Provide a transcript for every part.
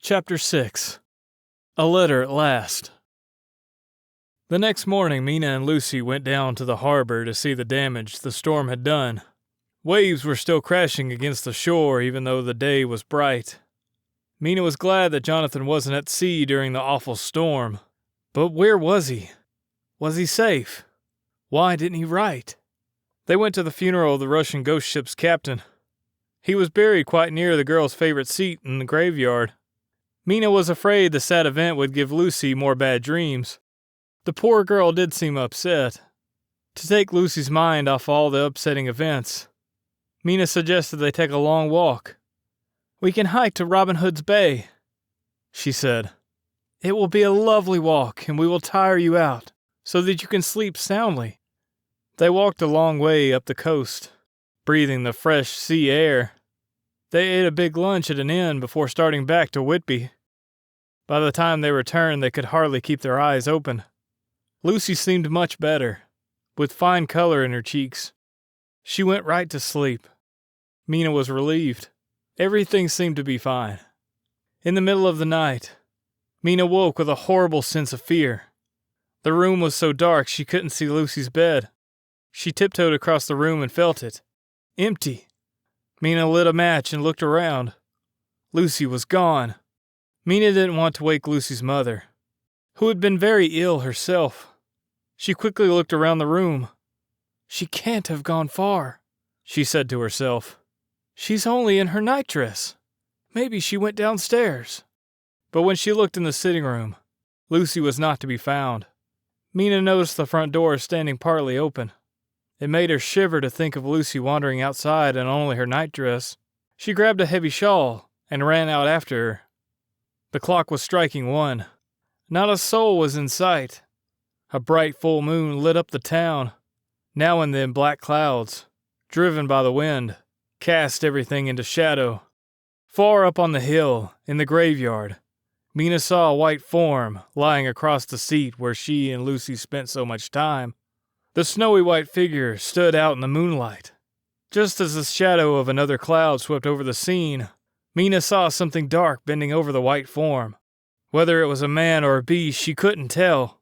Chapter 6. A Letter at Last. The next morning, Mina and Lucy went down to the harbor to see the damage the storm had done. Waves were still crashing against the shore even though the day was bright. Mina was glad that Jonathan wasn't at sea during the awful storm. But where was he? Was he safe? Why didn't he write? They went to the funeral of the Russian ghost ship's captain. He was buried quite near the girl's favorite seat in the graveyard. Mina was afraid the sad event would give Lucy more bad dreams. The poor girl did seem upset. To take Lucy's mind off all the upsetting events, Mina suggested they take a long walk. "We can hike to Robin Hood's Bay," she said. "It will be a lovely walk, and we will tire you out, so that you can sleep soundly." They walked a long way up the coast, breathing the fresh sea air. They ate a big lunch at an inn before starting back to Whitby. By the time they returned, they could hardly keep their eyes open. Lucy seemed much better, with fine color in her cheeks. She went right to sleep. Mina was relieved. Everything seemed to be fine. In the middle of the night, Mina woke with a horrible sense of fear. The room was so dark she couldn't see Lucy's bed. She tiptoed across the room and felt it. Empty. Mina lit a match and looked around. Lucy was gone. Mina didn't want to wake Lucy's mother, who had been very ill herself. She quickly looked around the room. "She can't have gone far," she said to herself. "She's only in her nightdress. Maybe she went downstairs." But when she looked in the sitting room, Lucy was not to be found. Mina noticed the front door standing partly open. It made her shiver to think of Lucy wandering outside in only her nightdress. She grabbed a heavy shawl and ran out after her. The clock was striking 1. Not a soul was in sight. A bright full moon lit up the town. Now and then black clouds, driven by the wind, cast everything into shadow. Far up on the hill, in the graveyard, Mina saw a white form lying across the seat where she and Lucy spent so much time. The snowy white figure stood out in the moonlight. Just as the shadow of another cloud swept over the scene, Mina saw something dark bending over the white form. Whether it was a man or a beast, she couldn't tell.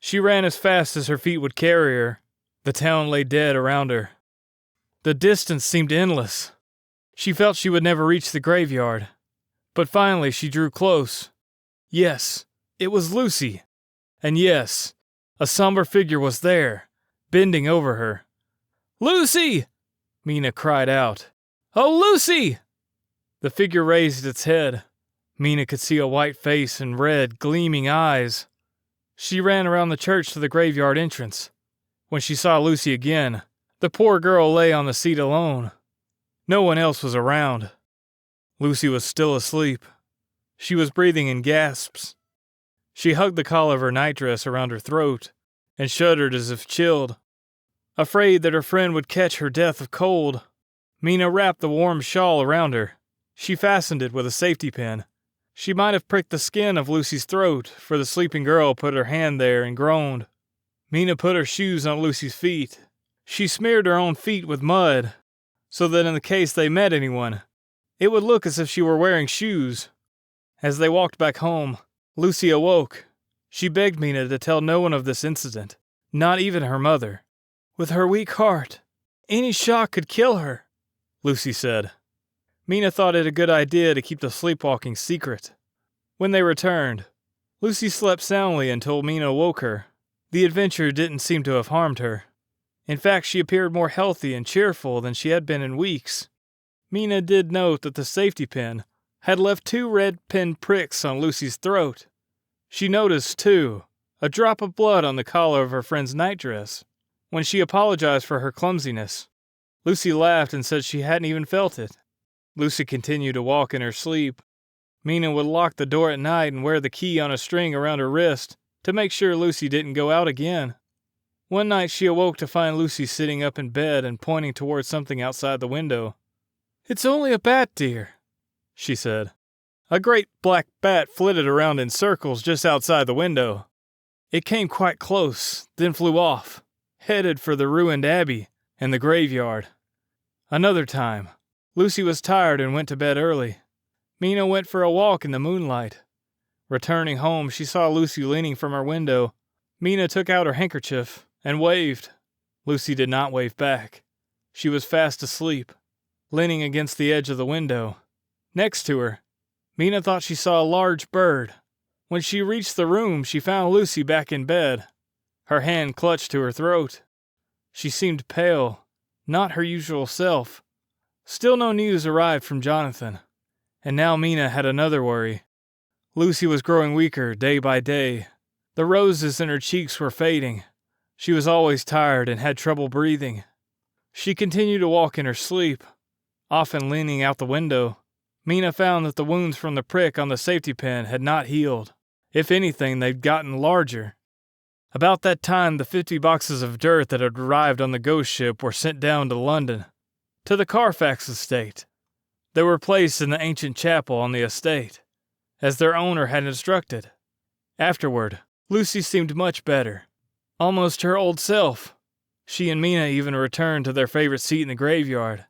She ran as fast as her feet would carry her. The town lay dead around her. The distance seemed endless. She felt she would never reach the graveyard. But finally she drew close. Yes, it was Lucy. And yes, a somber figure was there, bending over her. "Lucy!" Mina cried out. "Oh, Lucy!" The figure raised its head. Mina could see a white face and red, gleaming eyes. She ran around the church to the graveyard entrance. When she saw Lucy again, the poor girl lay on the seat alone. No one else was around. Lucy was still asleep. She was breathing in gasps. She hugged the collar of her nightdress around her throat and shuddered as if chilled. Afraid that her friend would catch her death of cold, Mina wrapped the warm shawl around her. She fastened it with a safety pin. She might have pricked the skin of Lucy's throat, for the sleeping girl put her hand there and groaned. Mina put her shoes on Lucy's feet. She smeared her own feet with mud, so that in the case they met anyone, it would look as if she were wearing shoes. As they walked back home, Lucy awoke. She begged Mina to tell no one of this incident, not even her mother. "With her weak heart, any shock could kill her," Lucy said. Mina thought it a good idea to keep the sleepwalking secret. When they returned, Lucy slept soundly until Mina woke her. The adventure didn't seem to have harmed her. In fact, she appeared more healthy and cheerful than she had been in weeks. Mina did note that the safety pin had left 2 red pin pricks on Lucy's throat. She noticed, too, a drop of blood on the collar of her friend's nightdress. When she apologized for her clumsiness, Lucy laughed and said she hadn't even felt it. Lucy continued to walk in her sleep. Mina would lock the door at night and wear the key on a string around her wrist to make sure Lucy didn't go out again. One night she awoke to find Lucy sitting up in bed and pointing towards something outside the window. "It's only a bat, dear," she said. A great black bat flitted around in circles just outside the window. It came quite close, then flew off, headed for the ruined abbey and the graveyard. Another time, Lucy was tired and went to bed early. Mina went for a walk in the moonlight. Returning home, she saw Lucy leaning from her window. Mina took out her handkerchief and waved. Lucy did not wave back. She was fast asleep, leaning against the edge of the window. Next to her, Mina thought she saw a large bird. When she reached the room, she found Lucy back in bed, her hand clutched to her throat. She seemed pale, not her usual self. Still no news arrived from Jonathan, and now Mina had another worry. Lucy was growing weaker day by day. The roses in her cheeks were fading. She was always tired and had trouble breathing. She continued to walk in her sleep, often leaning out the window. Mina found that the wounds from the prick on the safety pin had not healed. If anything, they'd gotten larger. About that time, the 50 boxes of dirt that had arrived on the ghost ship were sent down to London, to the Carfax estate. They were placed in the ancient chapel on the estate, as their owner had instructed. Afterward, Lucy seemed much better, almost her old self. She and Mina even returned to their favorite seat in the graveyard.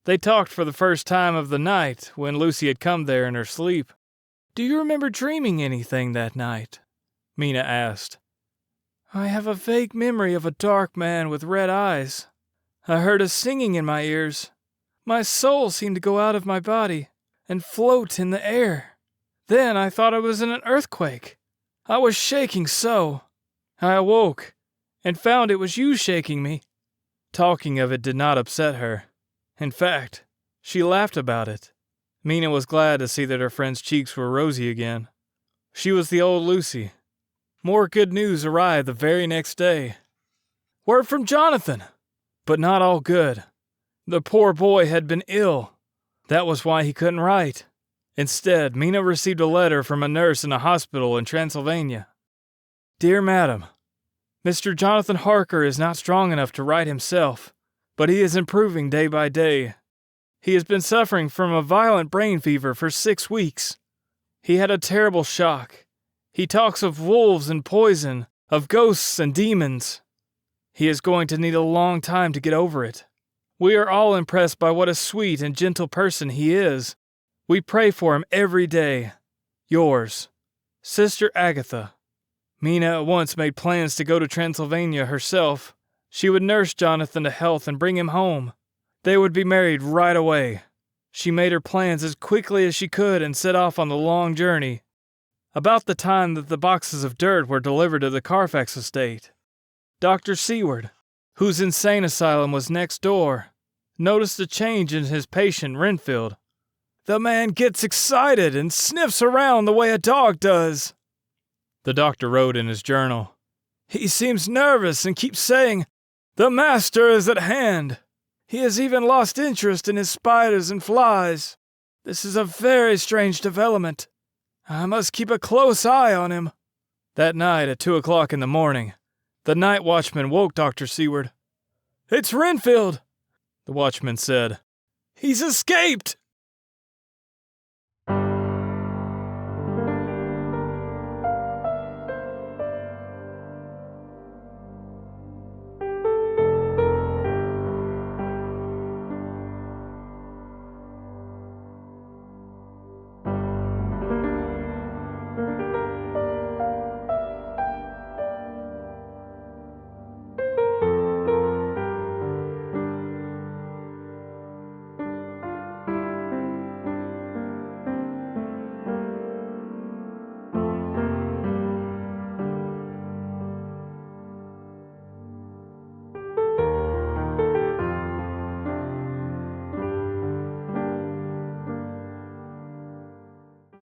They talked for the first time of the night when Lucy had come there in her sleep. "Do you remember dreaming anything that night?" Mina asked. "I have a vague memory of a dark man with red eyes. I heard a singing in my ears. My soul seemed to go out of my body and float in the air. Then I thought I was in an earthquake. I was shaking so. I awoke and found it was you shaking me." Talking of it did not upset her. In fact, she laughed about it. Mina was glad to see that her friend's cheeks were rosy again. She was the old Lucy. More good news arrived the very next day. Word from Jonathan! But not all good. The poor boy had been ill. That was why he couldn't write. Instead, Mina received a letter from a nurse in a hospital in Transylvania. "Dear Madam, Mr. Jonathan Harker is not strong enough to write himself, but he is improving day by day. He has been suffering from a violent brain fever for 6 weeks. He had a terrible shock. He talks of wolves and poison, of ghosts and demons. He is going to need a long time to get over it. We are all impressed by what a sweet and gentle person he is. We pray for him every day. Yours, Sister Agatha." Mina at once made plans to go to Transylvania herself. She would nurse Jonathan to health and bring him home. They would be married right away. She made her plans as quickly as she could and set off on the long journey. About the time that the boxes of dirt were delivered to the Carfax estate, Dr. Seward, whose insane asylum was next door, noticed a change in his patient Renfield. "The man gets excited and sniffs around the way a dog does," the doctor wrote in his journal. "He seems nervous and keeps saying, 'The master is at hand.' He has even lost interest in his spiders and flies. This is a very strange development. I must keep a close eye on him." That night at 2 o'clock in the morning, the night watchman woke Dr. Seward. "It's Renfield," the watchman said. "He's escaped."